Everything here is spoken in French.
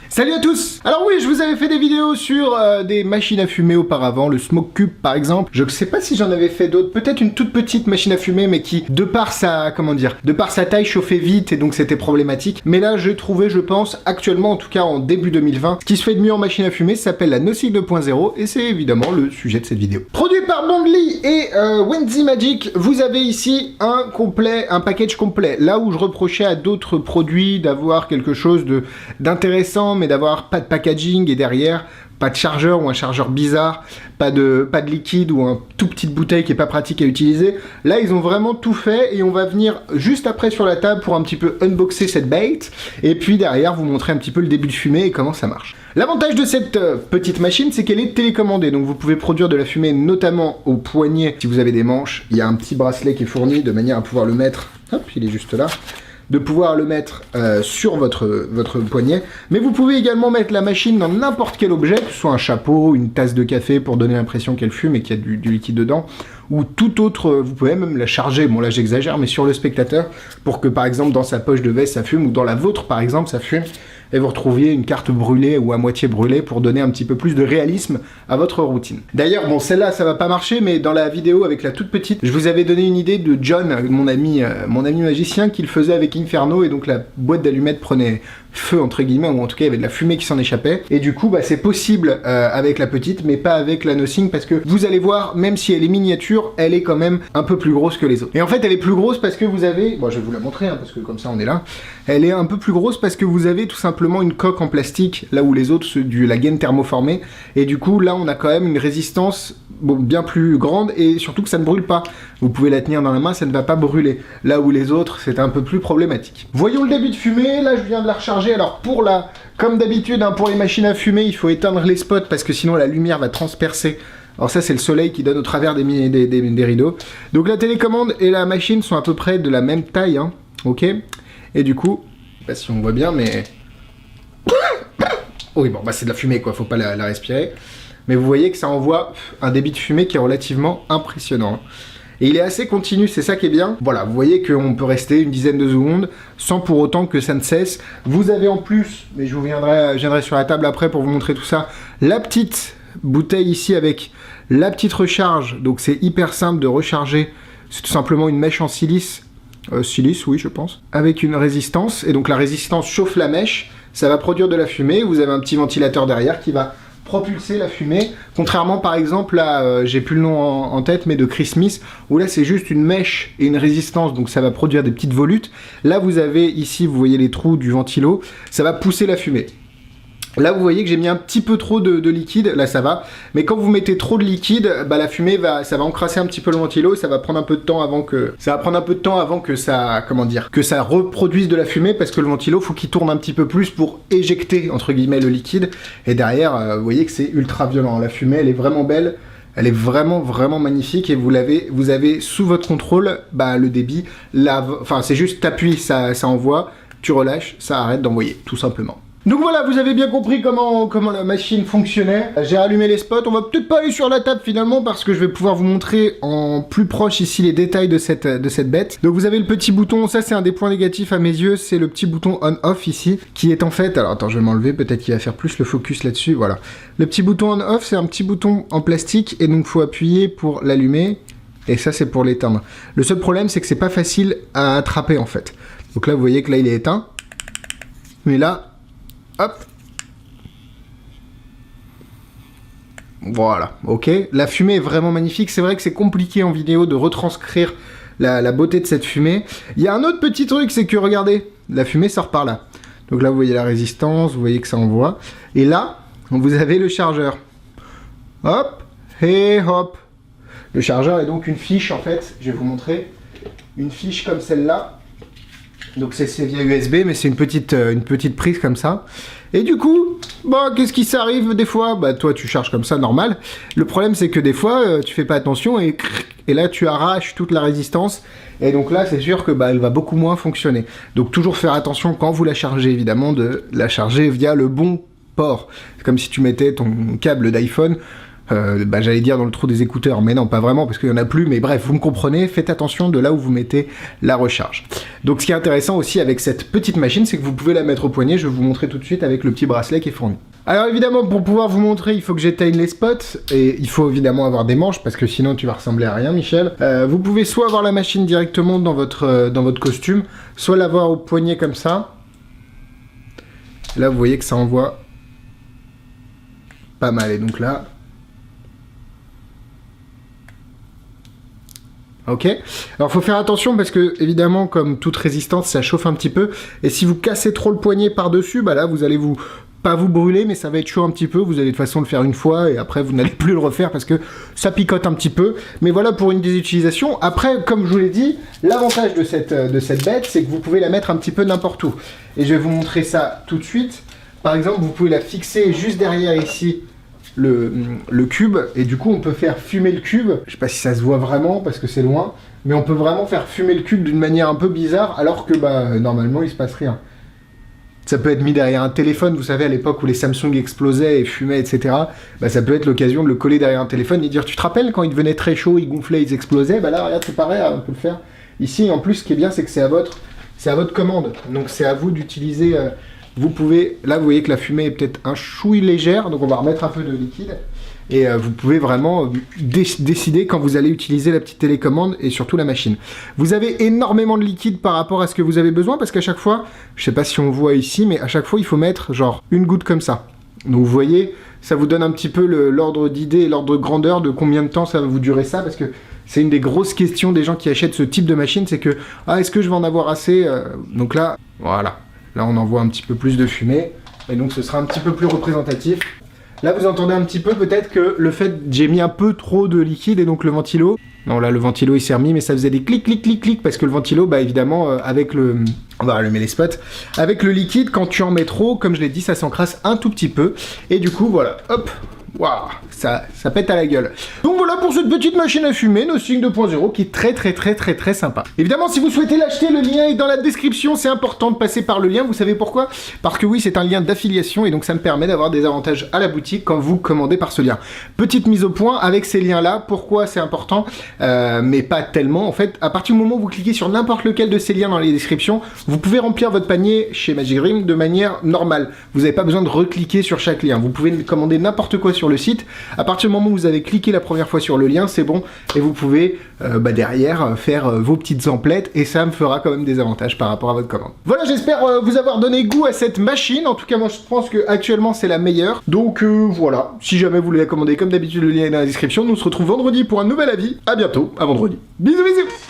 Salut à tous! Alors oui, je vous avais fait des vidéos sur des machines à fumer auparavant, le Smoke Cube par exemple. Je ne sais pas si j'en avais fait d'autres, peut-être une toute petite machine à fumer, mais qui, de par sa taille, chauffait vite et donc c'était problématique. Mais là, j'ai trouvé, je pense, actuellement, en tout cas en début 2020, ce qui se fait de mieux en machine à fumer s'appelle la NoSig 2.0 et c'est évidemment le sujet de cette vidéo. Produit par Bongli et Wenzy Magic, vous avez ici un package complet. Là où je reprochais à d'autres produits d'avoir quelque chose d'intéressant, mais d'avoir pas de packaging et derrière pas de chargeur ou un chargeur bizarre, pas de liquide ou un tout petite bouteille qui est pas pratique à utiliser. Là, ils ont vraiment tout fait et on va venir juste après sur la table pour un petit peu unboxer cette bête et puis derrière vous montrer un petit peu le début de fumée et comment ça marche. L'avantage de cette petite machine, c'est qu'elle est télécommandée, donc vous pouvez produire de la fumée notamment au poignet. Si vous avez des manches, il y a un petit bracelet qui est fourni de manière à pouvoir le mettre, hop, il est juste là, de pouvoir le mettre sur votre poignet, mais vous pouvez également mettre la machine dans n'importe quel objet, que ce soit un chapeau, une tasse de café pour donner l'impression qu'elle fume et qu'il y a du liquide dedans, ou tout autre, vous pouvez même la charger, bon là j'exagère, mais sur le spectateur, pour que par exemple dans sa poche de veste ça fume, ou dans la vôtre par exemple ça fume, et vous retrouviez une carte brûlée ou à moitié brûlée pour donner un petit peu plus de réalisme à votre routine. D'ailleurs, bon, celle-là, ça va pas marcher, mais dans la vidéo avec la toute petite, je vous avais donné une idée de John, mon ami magicien, qui le faisait avec Inferno, et donc la boîte d'allumettes prenait feu, entre guillemets, ou en tout cas, il y avait de la fumée qui s'en échappait. Et du coup, bah, c'est possible avec la petite, mais pas avec la NoSig, parce que vous allez voir, même si elle est miniature, elle est quand même un peu plus grosse que les autres. Et en fait, elle est plus grosse parce que vous avez, bon, je vais vous la montrer, hein, parce que comme ça, on est là. Elle est un peu plus grosse parce que vous avez tout simplement une coque en plastique, là où les autres, c'est la gaine thermoformée. Et du coup, là, on a quand même une résistance bien plus grande et surtout que ça ne brûle pas. Vous pouvez la tenir dans la main, ça ne va pas brûler. Là où les autres, c'est un peu plus problématique. Voyons le début de fumée. Là, je viens de la recharger. Alors, comme d'habitude, hein, pour les machines à fumer, il faut éteindre les spots parce que sinon la lumière va transpercer. Alors ça, c'est le soleil qui donne au travers des rideaux. Donc la télécommande et la machine sont à peu près de la même taille, hein, ok. Et du coup, je sais pas si on voit bien, mais... oui, bon, bah c'est de la fumée, quoi, faut pas la respirer. Mais vous voyez que ça envoie un débit de fumée qui est relativement impressionnant. Et il est assez continu, c'est ça qui est bien. Voilà, vous voyez qu'on peut rester une dizaine de secondes sans pour autant que ça ne cesse. Vous avez en plus, mais je viendrai sur la table après pour vous montrer tout ça, la petite bouteille ici avec la petite recharge. Donc c'est hyper simple de recharger. C'est tout simplement une mèche en silice. Silice, oui, je pense. Avec une résistance. Et donc la résistance chauffe la mèche. Ça va produire de la fumée. Vous avez un petit ventilateur derrière qui va propulser la fumée, contrairement par exemple à, j'ai plus le nom en tête, mais de Chris Smith, où là c'est juste une mèche et une résistance, donc ça va produire des petites volutes. Là vous avez ici, vous voyez les trous du ventilo, ça va pousser la fumée. Là vous voyez que j'ai mis un petit peu trop de liquide, là ça va, mais quand vous mettez trop de liquide, bah la fumée ça va encrasser un petit peu le ventilo et ça va prendre un peu de temps avant que ça, comment dire, que ça reproduise de la fumée, parce que le ventilo faut qu'il tourne un petit peu plus pour éjecter entre guillemets le liquide, et derrière vous voyez que c'est ultra violent, la fumée elle est vraiment belle. Elle est vraiment magnifique et vous avez sous votre contrôle le débit, enfin c'est juste t'appuies, ça envoie, tu relâches, ça arrête d'envoyer, tout simplement. Donc voilà, vous avez bien compris comment la machine fonctionnait. J'ai rallumé les spots. On va peut-être pas aller sur la table finalement parce que je vais pouvoir vous montrer en plus proche ici les détails de cette bête. Donc vous avez le petit bouton, ça c'est un des points négatifs à mes yeux, c'est le petit bouton on-off ici, qui est en fait, alors attends je vais m'enlever, peut-être qu'il va faire plus le focus là-dessus, voilà. Le petit bouton on-off, c'est un petit bouton en plastique et donc faut appuyer pour l'allumer. Et ça c'est pour l'éteindre. Le seul problème c'est que c'est pas facile à attraper en fait. Donc là vous voyez que là il est éteint. Mais là... hop. Voilà, ok. La fumée est vraiment magnifique. C'est vrai que c'est compliqué en vidéo de retranscrire la beauté de cette fumée. Il y a un autre petit truc, c'est que regardez, la fumée sort par là. Donc là, vous voyez la résistance, vous voyez que ça envoie. Et là, vous avez le chargeur. Hop, et hop. Le chargeur est donc une fiche, en fait. Je vais vous montrer. Une fiche comme celle-là. Donc c'est via USB, mais c'est une petite prise comme ça. Et du coup, bah, qu'est-ce qui s'arrive des fois? Bah toi tu charges comme ça, normal. Le problème c'est que des fois, tu fais pas attention et là tu arraches toute la résistance. Et donc là c'est sûr que elle va beaucoup moins fonctionner. Donc toujours faire attention quand vous la chargez, évidemment, de la charger via le bon port. C'est comme si tu mettais ton câble d'iPhone j'allais dire dans le trou des écouteurs, mais non, pas vraiment, parce qu'il y en a plus, mais bref, vous me comprenez, faites attention de là où vous mettez la recharge. Donc ce qui est intéressant aussi avec cette petite machine, c'est que vous pouvez la mettre au poignet, je vais vous montrer tout de suite avec le petit bracelet qui est fourni. Alors évidemment, pour pouvoir vous montrer, il faut que j'éteigne les spots, et il faut évidemment avoir des manches, parce que sinon tu vas ressembler à rien, Michel. Vous pouvez soit avoir la machine directement dans votre costume, soit l'avoir au poignet comme ça. Là, vous voyez que ça envoie pas mal, et donc là... Ok. Alors faut faire attention parce que évidemment comme toute résistance ça chauffe un petit peu et si vous cassez trop le poignet par dessus, bah là vous allez pas vous brûler mais ça va être chaud un petit peu, vous allez de toute façon le faire une fois et après vous n'allez plus le refaire parce que ça picote un petit peu. Mais voilà pour une des utilisations. Après comme je vous l'ai dit, l'avantage de cette bête c'est que vous pouvez la mettre un petit peu n'importe où. Et je vais vous montrer ça tout de suite. Par exemple vous pouvez la fixer juste derrière ici. Le cube, et du coup on peut faire fumer le cube, je sais pas si ça se voit vraiment parce que c'est loin, mais on peut vraiment faire fumer le cube d'une manière un peu bizarre alors que normalement il se passe rien. Ça peut être mis derrière un téléphone, vous savez à l'époque où les Samsung explosaient et fumaient etc, ça peut être l'occasion de le coller derrière un téléphone et dire tu te rappelles quand il devenait très chaud, ils gonflaient, ils explosaient, là regarde c'est pareil, on peut le faire ici. En plus ce qui est bien c'est que c'est à votre commande, donc c'est à vous d'utiliser. Vous pouvez, là vous voyez que la fumée est peut-être un chouï légère, donc on va remettre un peu de liquide. Et vous pouvez vraiment décider quand vous allez utiliser la petite télécommande et surtout la machine. Vous avez énormément de liquide par rapport à ce que vous avez besoin, parce qu'à chaque fois, je sais pas si on voit ici, mais à chaque fois il faut mettre genre une goutte comme ça. Donc vous voyez, ça vous donne un petit peu l'ordre d'idée et l'ordre de grandeur de combien de temps ça va vous durer ça, parce que c'est une des grosses questions des gens qui achètent ce type de machine, c'est que, est-ce que je vais en avoir assez donc là, voilà. Là, on envoie un petit peu plus de fumée, et donc ce sera un petit peu plus représentatif. Là, vous entendez un petit peu peut-être que le fait j'ai mis un peu trop de liquide, et donc le ventilo... Non, là, le ventilo, il s'est remis, mais ça faisait des clics, clics, clics, clics, parce que le ventilo, évidemment, avec le... On va allumer les spots. Avec le liquide, quand tu en mets trop, comme je l'ai dit, ça s'encrasse un tout petit peu. Et du coup, voilà, hop, waouh, ça pète à la gueule. Donc voilà pour cette petite machine à fumer, Nothing 2.0, qui est très sympa. Évidemment, si vous souhaitez l'acheter, le lien est dans la description. C'est important de passer par le lien, vous savez pourquoi? Parce que oui, c'est un lien d'affiliation, et donc ça me permet d'avoir des avantages à la boutique quand vous commandez par ce lien. Petite mise au point avec ces liens-là, pourquoi c'est important, mais pas tellement. En fait, à partir du moment où vous cliquez sur n'importe lequel de ces liens dans les descriptions, vous pouvez remplir votre panier chez Magic Dream de manière normale. Vous n'avez pas besoin de recliquer sur chaque lien. Vous pouvez commander n'importe quoi sur le site. À partir du moment où vous avez cliqué la première fois sur le lien, c'est bon, et vous pouvez derrière faire vos petites emplettes, et ça me fera quand même des avantages par rapport à votre commande. Voilà, j'espère vous avoir donné goût à cette machine. En tout cas, moi je pense que actuellement c'est la meilleure. Donc voilà, si jamais vous voulez la commander, comme d'habitude, le lien est dans la description. Nous on se retrouve vendredi pour un nouvel avis. À bientôt, à vendredi. Bisous bisous.